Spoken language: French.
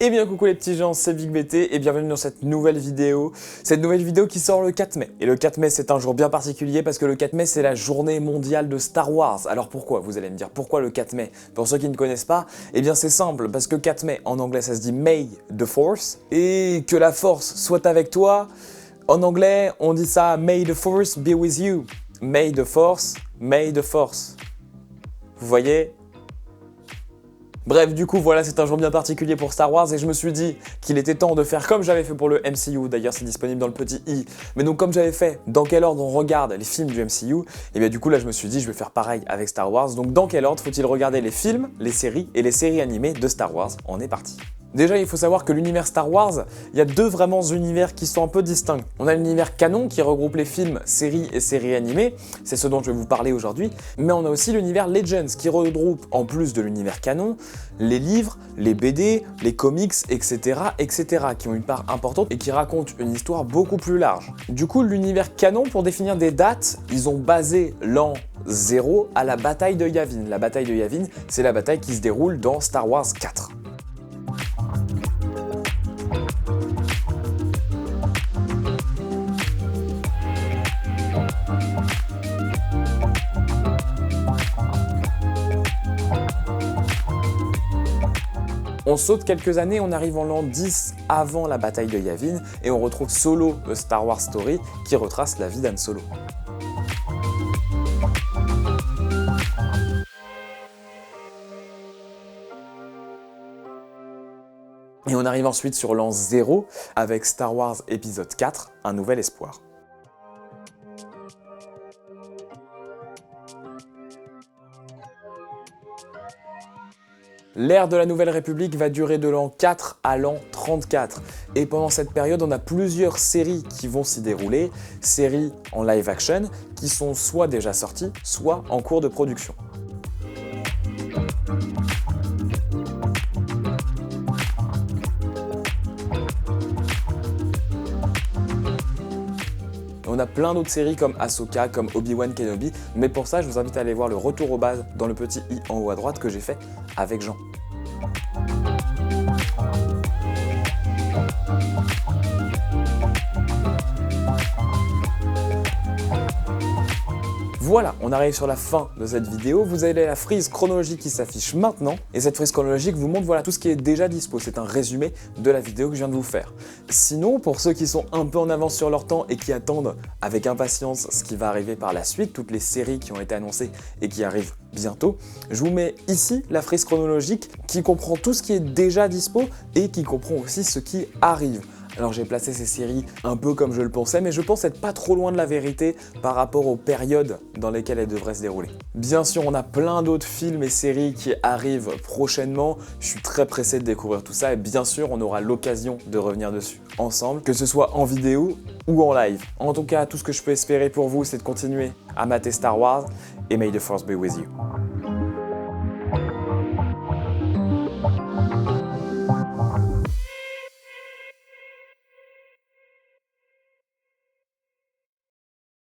Eh bien coucou les petits gens, c'est VicBT et bienvenue dans cette nouvelle vidéo. Cette nouvelle vidéo qui sort le 4 mai. Et le 4 mai c'est un jour bien particulier parce que le 4 mai c'est la journée mondiale de Star Wars. Alors pourquoi? Vous allez me dire pourquoi le 4 mai? Pour ceux qui ne connaissent pas, eh bien c'est simple parce que 4 mai en anglais ça se dit May the Force. Et que la force soit avec toi. En anglais on dit ça May the Force be with you. May the Force, May the Force. Vous voyez? Bref, du coup, voilà, c'est un jour bien particulier pour Star Wars et je me suis dit qu'il était temps de faire comme j'avais fait pour le MCU, d'ailleurs c'est disponible dans le petit i, mais donc comme j'avais fait, dans quel ordre on regarde les films du MCU, et bien du coup là je me suis dit je vais faire pareil avec Star Wars, donc dans quel ordre faut-il regarder les films, les séries et les séries animées de Star Wars? On est parti. Déjà, il faut savoir que l'univers Star Wars, il y a deux vraiment univers qui sont un peu distincts. On a l'univers canon qui regroupe les films, séries et séries animées, c'est ce dont je vais vous parler aujourd'hui, mais on a aussi l'univers Legends qui regroupe, en plus de l'univers canon, les livres, les BD, les comics, etc., etc., qui ont une part importante et qui racontent une histoire beaucoup plus large. Du coup, l'univers canon, pour définir des dates, ils ont basé l'an 0 à la bataille de Yavin. La bataille de Yavin, c'est la bataille qui se déroule dans Star Wars 4. On saute quelques années, on arrive en l'an 10 avant la bataille de Yavin et on retrouve Solo, The Star Wars Story, qui retrace la vie d'Han Solo. Et on arrive ensuite sur l'an 0 avec Star Wars épisode 4, Un Nouvel Espoir. L'ère de la Nouvelle République va durer de l'an 4 à l'an 34. Et pendant cette période, on a plusieurs séries qui vont s'y dérouler, séries en live action, qui sont soit déjà sorties, soit en cours de production. On a plein d'autres séries comme Ahsoka, comme Obi-Wan Kenobi, mais pour ça, je vous invite à aller voir le retour aux bases dans le petit i en haut à droite que j'ai fait avec Jean. Voilà, on arrive sur la fin de cette vidéo. Vous avez la frise chronologique qui s'affiche maintenant. Et cette frise chronologique vous montre voilà tout ce qui est déjà dispo. C'est un résumé de la vidéo que je viens de vous faire. Sinon, pour ceux qui sont un peu en avance sur leur temps et qui attendent avec impatience ce qui va arriver par la suite, toutes les séries qui ont été annoncées et qui arrivent bientôt, je vous mets ici la frise chronologique qui comprend tout ce qui est déjà dispo et qui comprend aussi ce qui arrive. Alors j'ai placé ces séries un peu comme je le pensais, mais je pense être pas trop loin de la vérité par rapport aux périodes dans lesquelles elles devraient se dérouler. Bien sûr, on a plein d'autres films et séries qui arrivent prochainement. Je suis très pressé de découvrir tout ça et bien sûr, on aura l'occasion de revenir dessus ensemble, que ce soit en vidéo ou en live. En tout cas, tout ce que je peux espérer pour vous, c'est de continuer à mater Star Wars et May the Force be with you.